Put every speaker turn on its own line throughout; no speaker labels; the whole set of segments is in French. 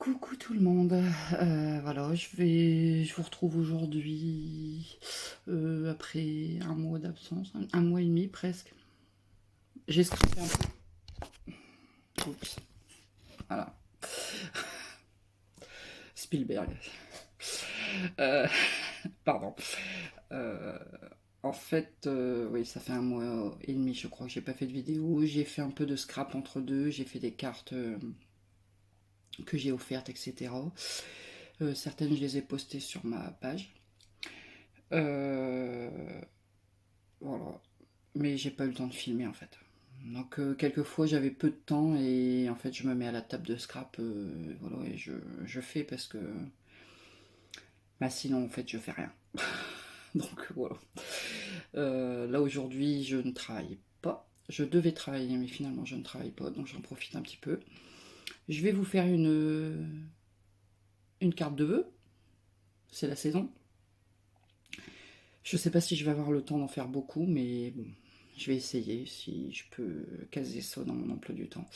Coucou tout le monde, voilà, je vous retrouve aujourd'hui après un mois d'absence, un mois et demi presque. J'ai stressé un peu. Oups, voilà. Spielberg. Euh, pardon. Euh, en fait, oui, ça fait un mois et demi, je crois que j'ai pas fait de vidéo. J'ai fait un peu de scrap entre deux, j'ai fait des cartes que j'ai offertes, etc. Certaines, je les ai postées sur ma page. Euh, voilà. Mais j'ai pas eu le temps de filmer en fait. Donc quelquefois j'avais peu de temps et en fait je me mets à la table de scrap, voilà, et je fais parce que bah sinon en fait je fais rien. Donc voilà. Là aujourd'hui je ne travaille pas. Je devais travailler mais finalement je ne travaille pas donc j'en profite un petit peu. Je vais vous faire une carte de vœux. C'est la saison. Je sais pas si je vais avoir le temps d'en faire beaucoup mais bon, je vais essayer si je peux caser ça dans mon emploi du temps.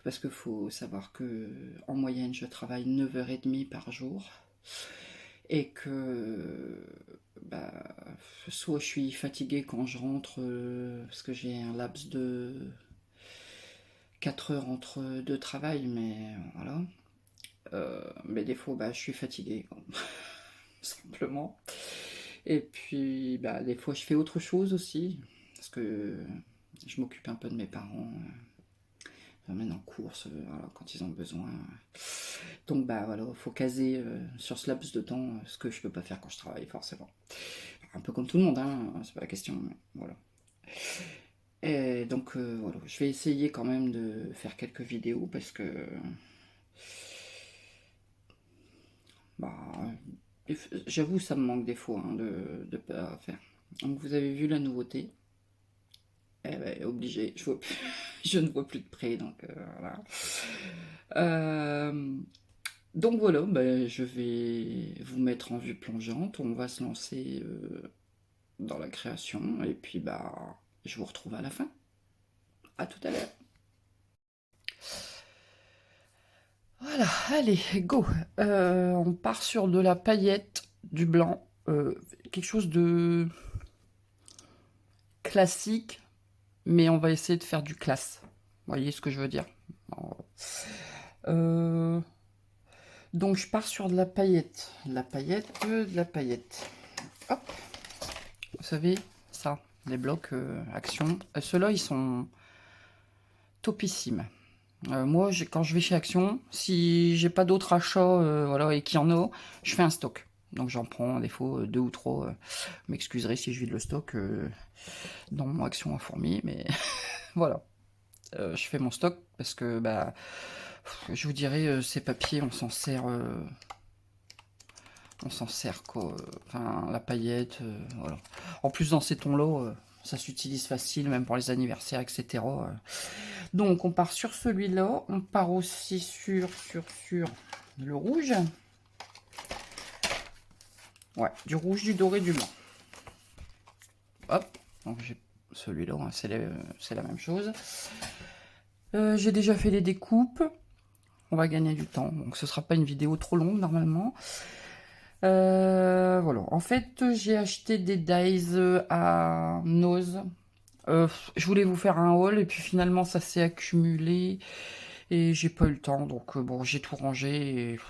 Parce qu'il faut savoir que en moyenne, je travaille 9h30 par jour. Et que bah, soit je suis fatiguée quand je rentre, parce que j'ai un laps de 4 heures entre deux travails, mais voilà. Mais des fois, bah, je suis fatiguée, simplement. Et puis, bah, des fois, je fais autre chose aussi, parce que je m'occupe un peu de mes parents. J'emmène en course, voilà, quand ils ont besoin. Donc bah voilà, faut caser sur ce laps de temps ce que je peux pas faire quand je travaille forcément. Un peu comme tout le monde, hein, c'est pas la question, mais voilà. Et donc voilà, je vais essayer quand même de faire quelques vidéos parce que bah j'avoue ça me manque des fois hein, de pas faire. Donc vous avez vu la nouveauté. Eh ben, obligé, je ne vois plus de près, donc voilà. Euh, Donc voilà, ben, je vais vous mettre en vue plongeante. On va se lancer dans la création et puis bah je vous retrouve à la fin. À tout à l'heure. Voilà, allez, go. On part sur de la paillette, du blanc, quelque chose de classique, mais on va essayer de faire du classe. Vous voyez ce que je veux dire? Euh, donc je pars sur de la paillette, de la paillette. Hop. Vous savez, ça, les blocs Action. Ceux-là, ils sont topissimes. Moi, quand je vais chez Action, si j'ai pas d'autres achats voilà, et qu'il y en a, je fais un stock. Donc j'en prends des fois deux ou trois. Vous m'excuserez si je vide le stock dans mon Action à fourmi, mais voilà. Je fais mon stock parce que bah, je vous dirais, ces papiers, on s'en sert quoi. Enfin, la paillette, voilà. En plus, dans ces tons-là, ça s'utilise facile, même pour les anniversaires, etc. Donc, on part sur celui-là. On part aussi sur le rouge. Ouais, du rouge, du doré, du blanc. Hop. Donc, j'ai celui-là, hein, c'est la même chose. J'ai déjà fait les découpes. On va gagner du temps. Donc, ce sera pas une vidéo trop longue, normalement. Voilà. En fait, j'ai acheté des dies à Nose. Je voulais vous faire un haul et puis finalement ça s'est accumulé et j'ai pas eu le temps. Donc bon, j'ai tout rangé et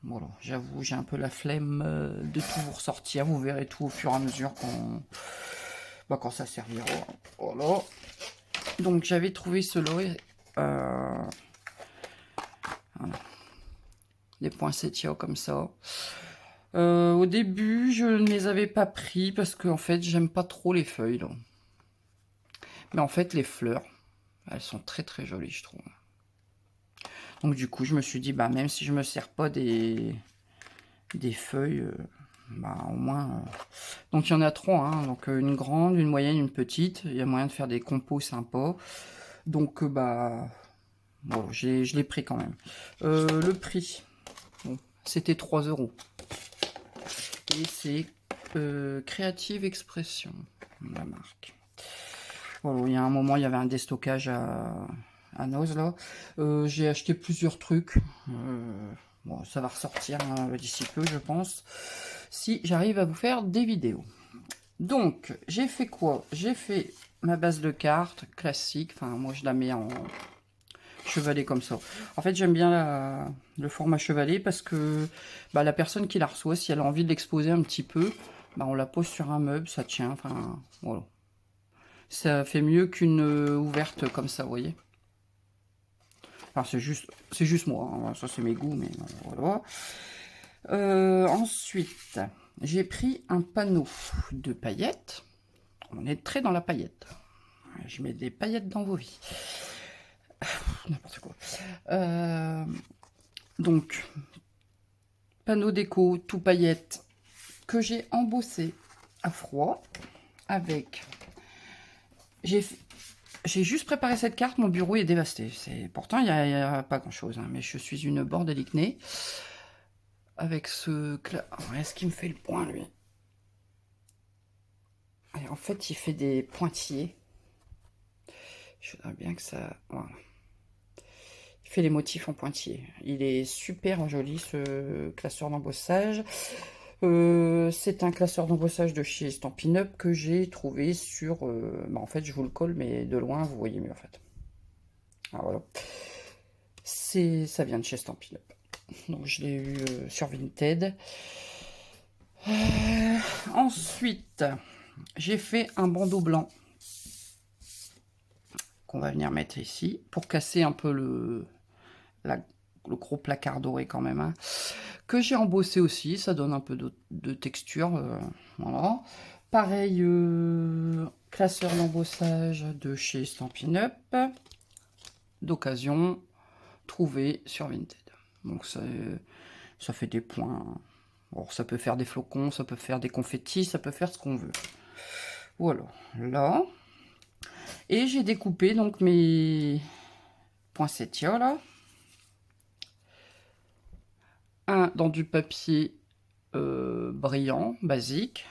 voilà. J'avoue, j'ai un peu la flemme de tout vous ressortir. Vous verrez tout au fur et à mesure quand ça servira. Voilà. Donc j'avais trouvé cela. Voilà. Des poinsettias comme ça. Au début, je ne les avais pas pris parce que en fait, j'aime pas trop les feuilles. Là. Mais en fait, les fleurs, elles sont très très jolies, je trouve. Donc du coup, je me suis dit, bah même si je me sers pas des feuilles, bah au moins. Donc il y en a trois, hein, donc une grande, une moyenne, une petite. Il y a moyen de faire des compos sympas. Donc bah bon, je l'ai pris quand même. Le prix, bon, c'était 3 euros. Et c'est Creative Expression, la marque. Voilà, il y a un moment, il y avait un déstockage à Nose là. J'ai acheté plusieurs trucs. Bon, ça va ressortir hein, d'ici peu, je pense, si j'arrive à vous faire des vidéos. Donc, j'ai fait quoi? J'ai fait ma base de cartes classique. Enfin, moi, je la mets en chevalet comme ça. En fait, j'aime bien le format chevalet parce que bah, la personne qui la reçoit, si elle a envie de l'exposer un petit peu, bah, on la pose sur un meuble, ça tient. Enfin, voilà. Ça fait mieux qu'une ouverte comme ça, vous voyez. Enfin, c'est juste moi. Hein. Ça, c'est mes goûts, mais non, voilà. Ensuite, j'ai pris un panneau de paillettes. On est très dans la paillette. Je mets des paillettes dans vos vies. N'importe quoi. Donc, panneau déco, tout paillettes, que j'ai embossé à froid avec... J'ai juste préparé cette carte, mon bureau est dévasté. Pourtant, il n'y a pas grand-chose, hein, mais je suis une bordélique née. Avec ce... Est-ce qu'il me fait le point, lui? Et en fait, il fait des pointillés. Je voudrais bien que ça... Voilà. Il fait les motifs en pointillés. Il est super joli, ce classeur d'embossage. C'est un classeur d'embossage de chez Stampin' Up que j'ai trouvé sur... bah en fait, je vous le colle, mais de loin, vous voyez mieux, en fait. Alors, voilà. Ça vient de chez Stampin' Up. Donc, je l'ai eu sur Vinted. Ensuite, j'ai fait un bandeau blanc qu'on va venir mettre ici pour casser un peu le gros placard doré quand même. Hein, que j'ai embossé aussi, ça donne un peu de texture. Voilà. Pareil, classeur d'embossage de chez Stampin' Up, d'occasion, trouvé sur Vinted. Donc ça fait des points. Bon, ça peut faire des flocons, ça peut faire des confettis, ça peut faire ce qu'on veut. Voilà, là. Et j'ai découpé donc mes poinsettias là. Un dans du papier brillant, basique.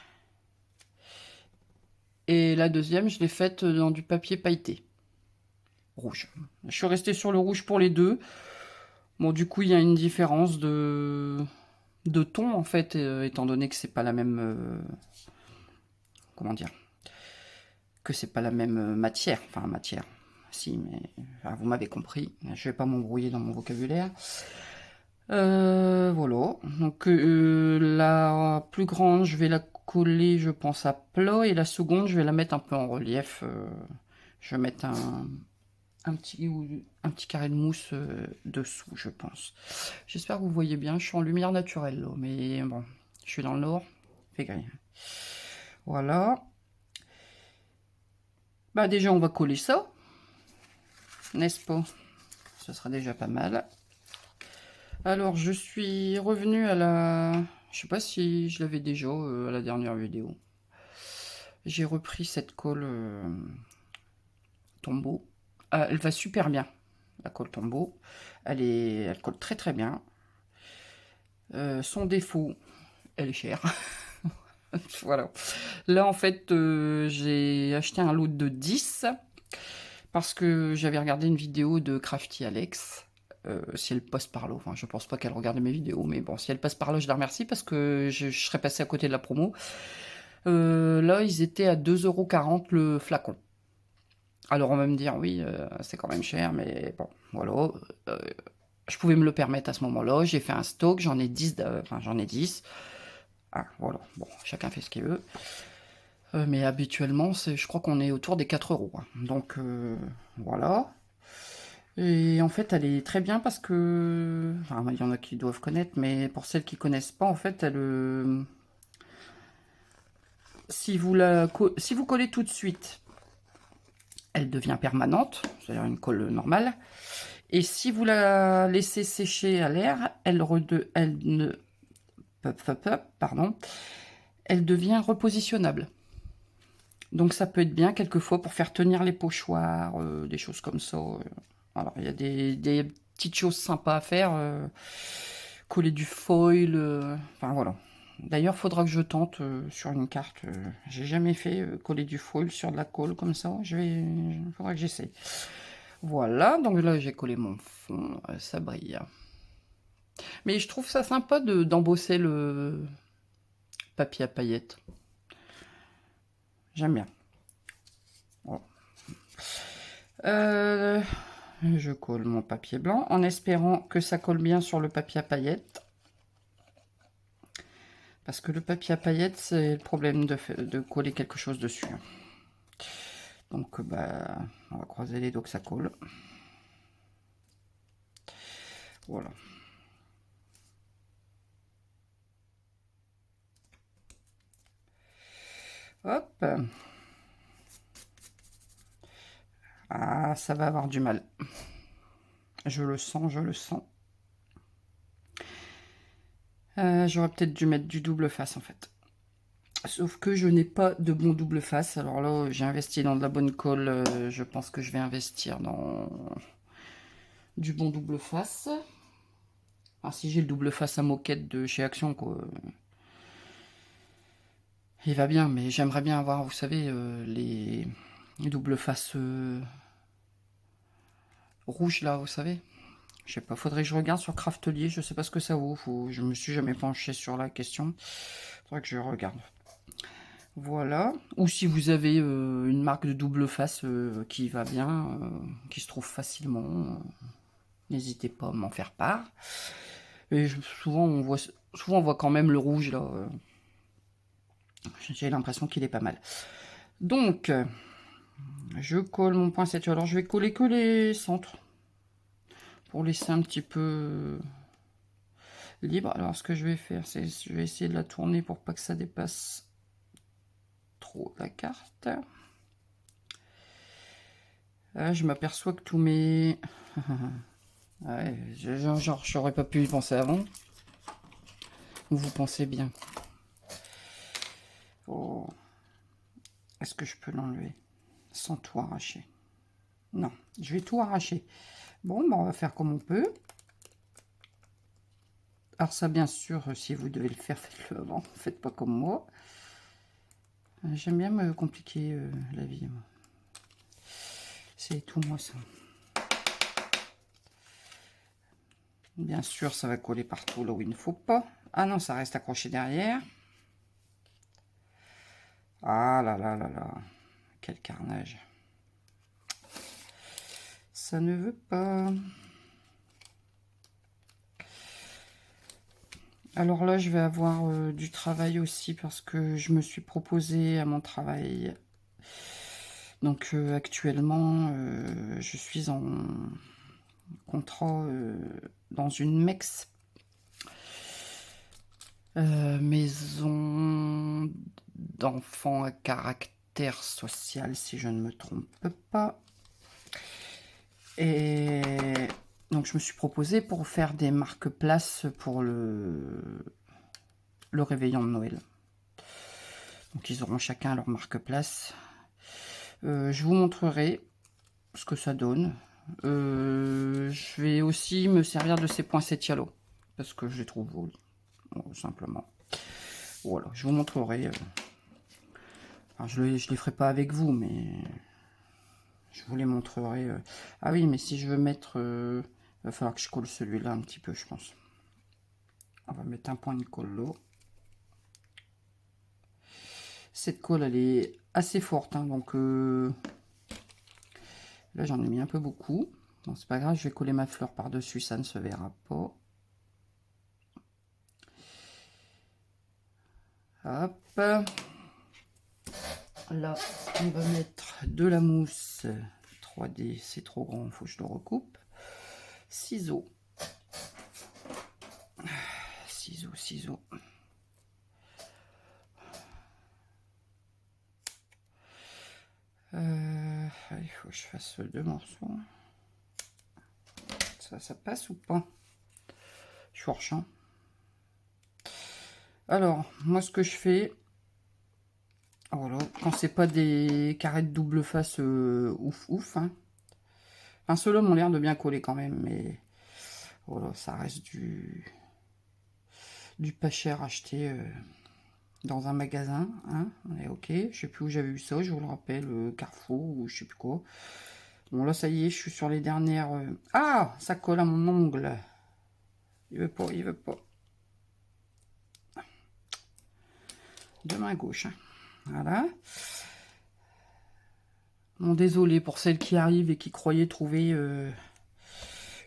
Et la deuxième, je l'ai faite dans du papier pailleté. Rouge. Je suis restée sur le rouge pour les deux. Bon, du coup, il y a une différence de ton, en fait, étant donné que c'est pas la même... comment dire? Que c'est pas la même matière. Enfin, matière. Si, mais... Enfin, vous m'avez compris. Je vais pas m'embrouiller dans mon vocabulaire. Voilà. Donc, la plus grande, je vais la coller, je pense, à plat. Et la seconde, je vais la mettre un peu en relief. Je vais mettre un petit carré de mousse dessous, je pense. J'espère que vous voyez bien. Je suis en lumière naturelle, là, mais bon, je suis dans le nord. Fait gris. Voilà. Bah déjà, on va coller ça. N'est-ce pas? Ce sera déjà pas mal. Alors, je suis revenue à la... Je sais pas si je l'avais déjà à la dernière vidéo. J'ai repris cette colle Tombow. Elle va super bien, la colle Tombow. Elle colle très très bien. Son défaut, elle est chère. Voilà. Là, en fait, j'ai acheté un lot de 10 parce que j'avais regardé une vidéo de Crafty Alex. Si elle passe par là, enfin, je pense pas qu'elle regarde mes vidéos, mais bon, si elle passe par là, je la remercie parce que je serais passé à côté de la promo. Là, ils étaient à 2,40 € le flacon. Alors, on va me dire, oui, c'est quand même cher, mais bon, voilà. Je pouvais me le permettre à ce moment-là. J'ai fait un stock, j'en ai 10. Enfin, j'en ai 10. Ah, voilà. Bon, chacun fait ce qu'il veut. Mais habituellement, je crois qu'on est autour des 4 €. Hein. Donc, voilà. Et en fait, elle est très bien parce que... Enfin, il y en a qui doivent connaître, mais pour celles qui connaissent pas, en fait, elle... si vous collez tout de suite, elle devient permanente, c'est-à-dire une colle normale. Et si vous la laissez sécher à l'air, pardon, elle devient repositionnable. Donc ça peut être bien quelquefois pour faire tenir les pochoirs, des choses comme ça. Alors il y a des petites choses sympas à faire. Coller du foil, enfin voilà. D'ailleurs, faudra que je tente sur une carte. J'ai jamais fait coller du foil sur de la colle comme ça. Faudra que j'essaie. Voilà, donc là j'ai collé mon fond, ça brille. Mais je trouve ça sympa d'embosser le papier à paillettes. J'aime bien. Bon. Je colle mon papier blanc en espérant que ça colle bien sur le papier à paillettes. Parce que le papier à paillettes, c'est le problème de coller quelque chose dessus. Donc, bah, on va croiser les doigts que ça colle. Voilà. Hop. Ah, ça va avoir du mal. Je le sens, je le sens. J'aurais peut-être dû mettre du double face en fait. Sauf que je n'ai pas de bon double face. Alors là, j'ai investi dans de la bonne colle. Je pense que je vais investir dans du bon double face. Alors, si j'ai le double face à moquette de chez Action, quoi, il va bien. Mais j'aimerais bien avoir, vous savez, les double face rouges là, vous savez. Je sais pas, faudrait que je regarde sur Craftelier. Je sais pas ce que ça vaut. Je me suis jamais penché sur la question. Faudrait que je regarde. Voilà. Ou si vous avez une marque de double face qui va bien, qui se trouve facilement, n'hésitez pas à m'en faire part. Et souvent on voit quand même le rouge là. J'ai l'impression qu'il est pas mal. Donc, je colle mon poinsettia. Alors je vais coller que les centres pour laisser un petit peu libre. Alors ce que je vais faire, c'est je vais essayer de la tourner pour pas que ça dépasse trop la carte. Là, je m'aperçois que tous mes... ouais, genre, j'aurais pas pu y penser avant. Vous pensez bien. Oh. Est-ce que je peux l'enlever sans tout arracher? Non, je vais tout arracher. Bon, ben on va faire comme on peut. Alors ça, bien sûr, si vous devez le faire, faites-le avant. Faites pas comme moi. J'aime bien me compliquer la vie. C'est tout moi ça. Bien sûr, ça va coller partout là où il ne faut pas. Ah non, ça reste accroché derrière. Ah là là là là. Quel carnage. Ça ne veut pas. Alors là, je vais avoir du travail aussi parce que je me suis proposé à mon travail. Donc actuellement, je suis en contrat dans une MEX. Maison d'enfants à caractère social, si je ne me trompe pas. Et donc je me suis proposé pour faire des marque-places pour le réveillon de Noël. Donc ils auront chacun leur marque-place. Je vous montrerai ce que ça donne. Je vais aussi me servir de ces poinsettias là parce que je les trouve jolis, simplement. Voilà, je vous montrerai. Alors je les ferai pas avec vous, mais je vous les montrerai. Ah oui, mais si je veux mettre, il va falloir que je colle celui-là un petit peu, je pense. On va mettre un point de colle là. Cette colle, elle est assez forte, hein, donc là j'en ai mis un peu beaucoup. Bon, c'est pas grave, je vais coller ma fleur par-dessus, ça ne se verra pas. Hop. Là, on va mettre de la mousse 3D, c'est trop grand, il faut que je le recoupe. Ciseaux. Ciseaux, ciseaux. Il faut que je fasse 2 morceaux. Ça passe ou pas? Je suis hors champ. Alors, moi, ce que je fais, voilà, quand c'est pas des carrés de double face ouf ouf, hein. Enfin, ceux-là m'ont l'air de bien coller quand même, mais voilà, ça reste du pas cher acheté dans un magasin, hein. On est ok. Je sais plus où j'avais vu ça, je vous le rappelle, Carrefour ou je sais plus quoi. Bon, là, ça y est, je suis sur les dernières. Ah, ça colle à mon ongle. Il veut pas, il veut pas. De main gauche. Hein. Voilà. Bon, désolé pour celles qui arrivent et qui croyaient trouver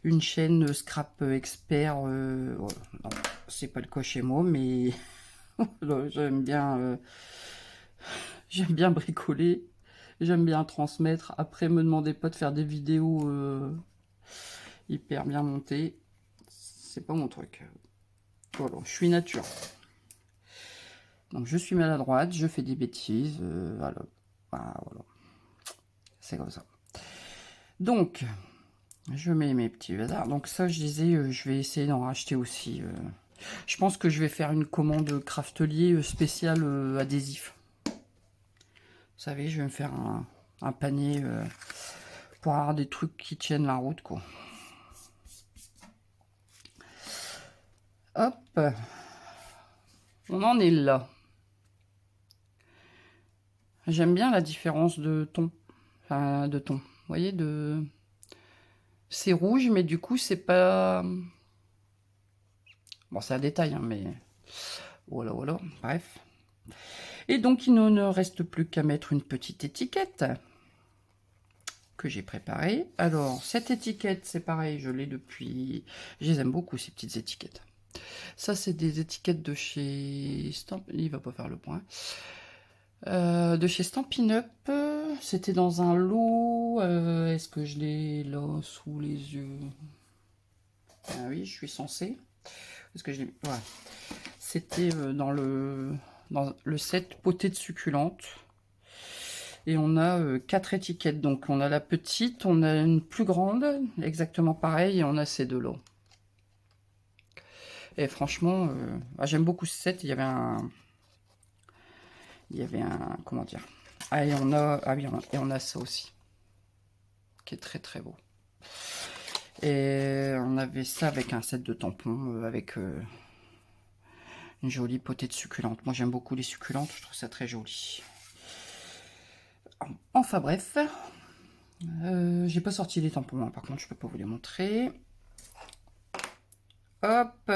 une chaîne scrap expert. Non, c'est pas le cas chez moi, mais j'aime bien bricoler. J'aime bien transmettre. Après, me demandez pas de faire des vidéos hyper bien montées. C'est pas mon truc. Voilà, je suis nature. Donc, je suis maladroite, je fais des bêtises. Voilà. Voilà. C'est comme ça. Donc, je mets mes petits bazars. Donc ça, je disais, je vais essayer d'en racheter aussi. Je pense que je vais faire une commande craftelier spéciale adhésif. Vous savez, je vais me faire un panier pour avoir des trucs qui tiennent la route, quoi. Hop. On en est là. J'aime bien la différence de ton. Enfin, de ton. Vous voyez, c'est rouge, mais du coup, c'est pas... Bon, c'est un détail, hein, mais... Voilà, voilà. Bref. Et donc, il ne reste plus qu'à mettre une petite étiquette que j'ai préparée. Alors, cette étiquette, c'est pareil, je l'ai depuis... Je les aime beaucoup, ces petites étiquettes. Ça, c'est des étiquettes de chez... Il va pas faire le point. De chez Stampin' Up. C'était dans un lot. Est-ce que je l'ai là, sous les yeux? Ah oui, je suis censée. Est-ce que je l'ai... Voilà. C'était dans le set potée de succulentes. Et on a 4 étiquettes. Donc on a la petite, on a une plus grande, exactement pareil, et on a ces deux-là. Et franchement, j'aime beaucoup ce set. Il y avait un... Comment dire? Ah, et on a... Ah oui, et on a ça aussi. Qui est très très beau. Et on avait ça avec un set de tampons, avec... une jolie potée de succulentes. Moi, j'aime beaucoup les succulentes. Je trouve ça très joli. Enfin, bref. J'ai pas sorti les tampons. Hein, par contre, je peux pas vous les montrer. Hop.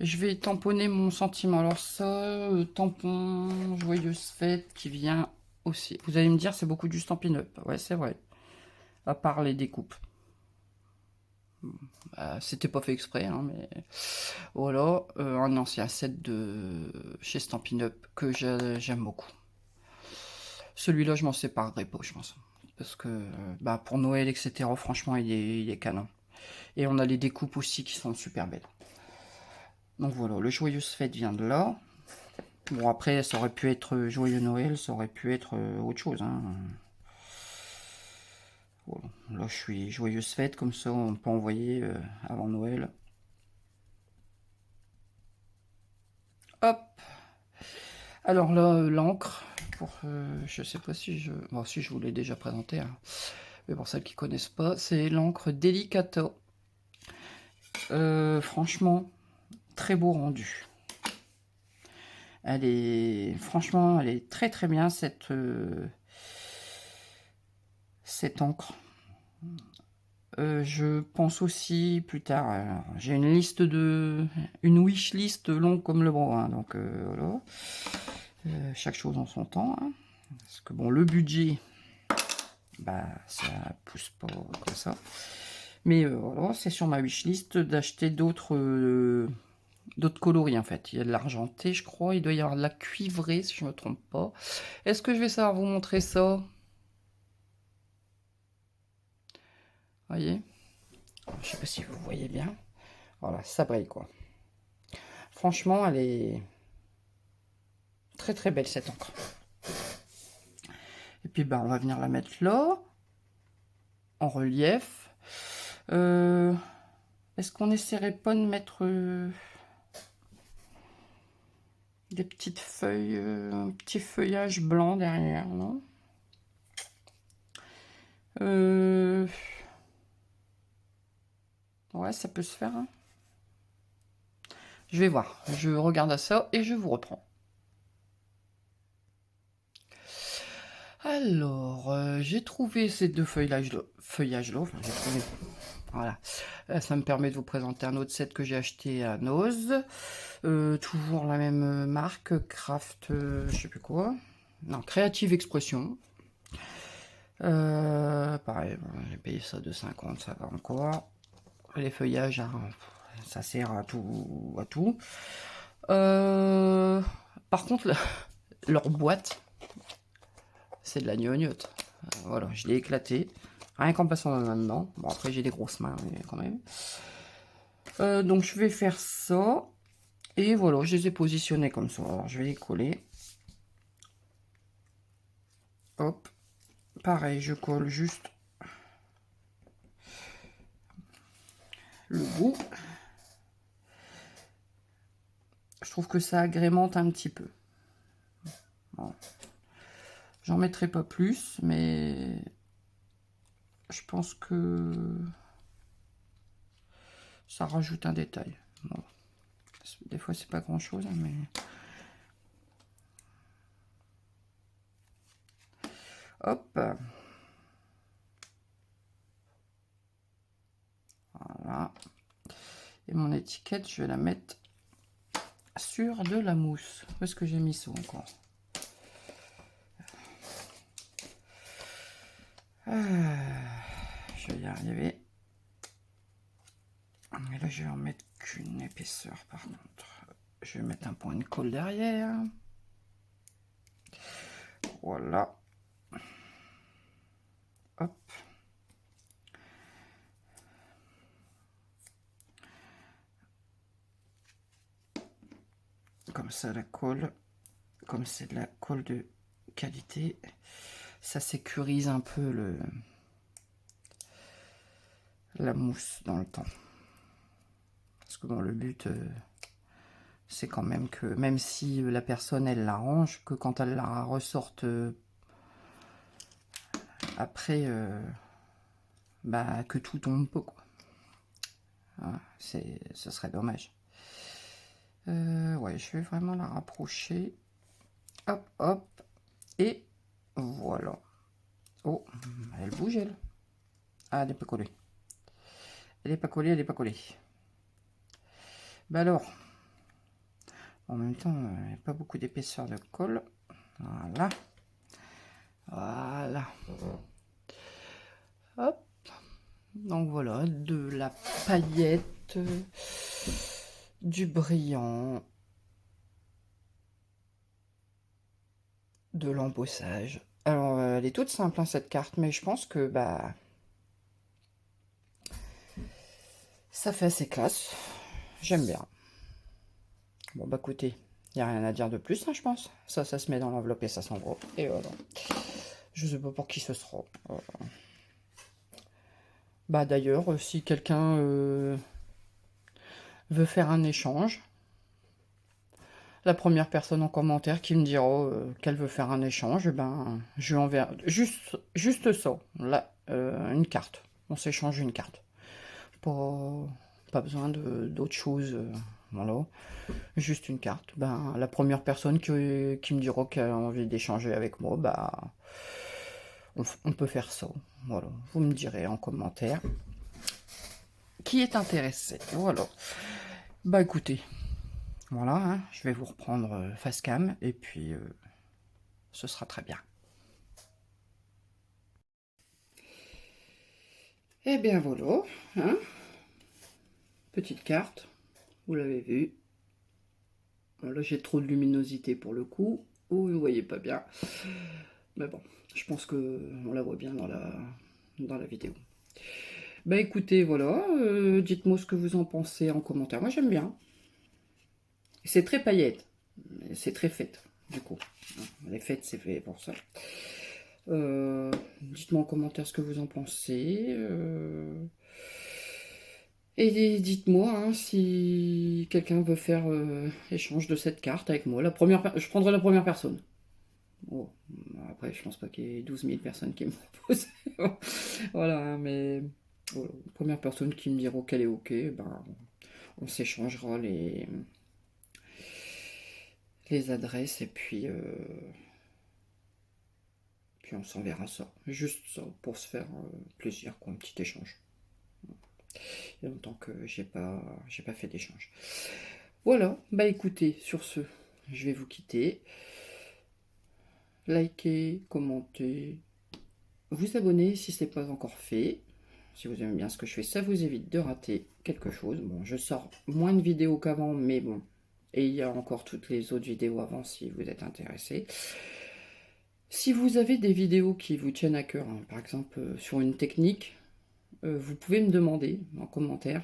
Je vais tamponner mon sentiment. Alors ça, tampon, joyeuse fête qui vient aussi. Vous allez me dire, c'est beaucoup du Stampin' Up. Ouais, c'est vrai. À part les découpes. C'était pas fait exprès, hein, mais voilà, un ancien set de chez Stampin' Up que j'aime beaucoup. Celui-là, je m'en séparerai pas, je pense, parce que pour Noël, etc. Franchement, il est canon. Et on a les découpes aussi qui sont super belles. Donc voilà, le Joyeuse Fête vient de là. Bon, après, ça aurait pu être Joyeux Noël, ça aurait pu être autre chose. Hein. Voilà. Là, je suis Joyeuse Fête, comme ça, on peut envoyer avant Noël. Hop. Alors là, l'encre, je sais pas si je... Bon, si je vous l'ai déjà présenté, hein. Mais pour celles qui connaissent pas, c'est l'encre Delicata. Franchement, très beau rendu. Franchement, elle est très très bien cette encre. Je pense aussi plus tard, j'ai une wish list longue comme le bras, hein, donc voilà. Chaque chose en son temps, hein. Parce que bon, le budget, ça pousse pas comme ça. Mais voilà, c'est sur ma wishlist d'acheter d'autres coloris en fait. Il y a de l'argenté, je crois. Il doit y avoir de la cuivrée, si je ne me trompe pas. Est-ce que je vais savoir vous montrer ça? Voyez? Je sais pas si vous voyez bien. Voilà, ça brille quoi. Franchement, elle est très très belle cette encre. Et puis on va venir la mettre là, en relief. Est-ce qu'on essaierait pas de mettre des petites feuilles, un petit feuillage blanc derrière, non? Ouais, ça peut se faire. Hein. Je vais voir. Je regarde à ça et je vous reprends. Alors, j'ai trouvé ces deux feuillages-là, enfin j'ai trouvé, voilà. Ça me permet de vous présenter un autre set que j'ai acheté à Noz. Toujours la même marque, Craft, je sais plus quoi. Non, Creative Expression. Pareil, bon, j'ai payé ça 2,50, ça va encore. Les feuillages, hein, ça sert à tout, à tout. Par contre, leur boîte, c'est de la gnognotte. Voilà, je l'ai éclaté. Rien qu'en passant la main dedans. Bon, après, j'ai des grosses mains, mais quand même. Donc, je vais faire ça. Et voilà, je les ai positionnés comme ça. Alors, je vais les coller. Hop. Pareil, je colle juste le bout. Je trouve que ça agrémente un petit peu. Bon. J'en mettrai pas plus, mais je pense que ça rajoute un détail. Bon. Des fois, c'est pas grand chose, hein, mais... Hop. Voilà. Et mon étiquette, je vais la mettre sur de la mousse. Où est-ce que j'ai mis ça encore? Je vais y arriver. Mais là, je vais en mettre qu'une épaisseur, par contre. Je vais mettre un point de colle derrière. Voilà. Hop. Comme ça, la colle, comme c'est de la colle de qualité, ça sécurise un peu la mousse dans le temps. Parce que bon, le but, c'est quand même que, même si la personne, elle l'arrange, que quand elle la ressorte après, bah, que tout tombe pas, quoi. Voilà, ce serait dommage. Ouais, je vais vraiment la rapprocher. Hop, hop. Et voilà. Oh, elle bouge, elle. Ah, elle n'est pas collée. Elle n'est pas collée, elle n'est pas collée. Bah alors, en même temps, il n'y a pas beaucoup d'épaisseur de colle. Voilà. Voilà. Hop. Donc voilà, de la paillette, du brillant, de l'embossage. Alors, elle est toute simple, hein, cette carte, mais je pense que bah ça fait assez classe. J'aime bien. Bon, bah écoutez, il n'y a rien à dire de plus, hein, je pense. Ça se met dans l'enveloppe et ça s'envoie. Et voilà. Je sais pas pour qui ce sera. Bah d'ailleurs, si quelqu'un veut faire un échange, la première personne en commentaire qui me dira qu'elle veut faire un échange, ben je lui enverrai juste ça, là, une carte. On s'échange une carte. Pas besoin d'autre chose. Voilà. Juste une carte. Ben, la première personne qui me dira qu'elle a envie d'échanger avec moi, bah, on peut faire ça. Voilà. Vous me direz en commentaire qui est intéressé. Voilà. Bah écoutez, voilà, hein, je vais vous reprendre face cam et puis ce sera très bien. Et bien voilà, hein, petite carte, vous l'avez vu. Bon, là j'ai trop de luminosité pour le coup, vous ne voyez pas bien. Mais bon, je pense que on la voit bien dans la vidéo. Bah écoutez, voilà, dites-moi ce que vous en pensez en commentaire. Moi j'aime bien. C'est très paillette, c'est très fête, du coup. Les fêtes, c'est fait pour ça. Dites-moi en commentaire ce que vous en pensez. Et dites-moi hein, si quelqu'un veut faire échange de cette carte avec moi. Je prendrai la première personne. Bon, après, je pense pas qu'il y ait 12 000 personnes qui me proposent. Voilà, hein, mais voilà, première personne qui me dira qu'elle est ok, ben, on s'échangera les adresses et puis puis on s'enverra ça. Juste ça, pour se faire plaisir, quoi, un petit échange. Il y a longtemps que j'ai pas fait d'échange. Voilà, bah écoutez, sur ce, je vais vous quitter. Likez, commentez, vous abonner si ce n'est pas encore fait. Si vous aimez bien ce que je fais, ça vous évite de rater quelque chose. Bon, je sors moins de vidéos qu'avant, mais bon. Et il y a encore toutes les autres vidéos avant si vous êtes intéressé. Si vous avez des vidéos qui vous tiennent à cœur, hein, par exemple sur une technique, vous pouvez me demander en commentaire.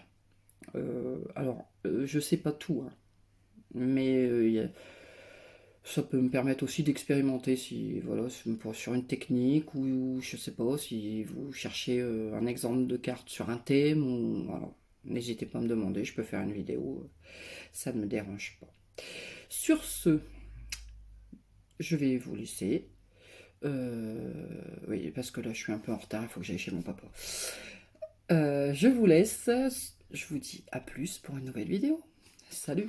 Alors, je sais pas tout, hein, mais ça peut me permettre aussi d'expérimenter si voilà sur une technique ou je sais pas si vous cherchez un exemple de carte sur un thème ou voilà. N'hésitez pas à me demander, je peux faire une vidéo, ça ne me dérange pas. Sur ce, je vais vous laisser. Oui, parce que là je suis un peu en retard, il faut que j'aille chez mon papa. Je vous laisse, je vous dis à plus pour une nouvelle vidéo. Salut!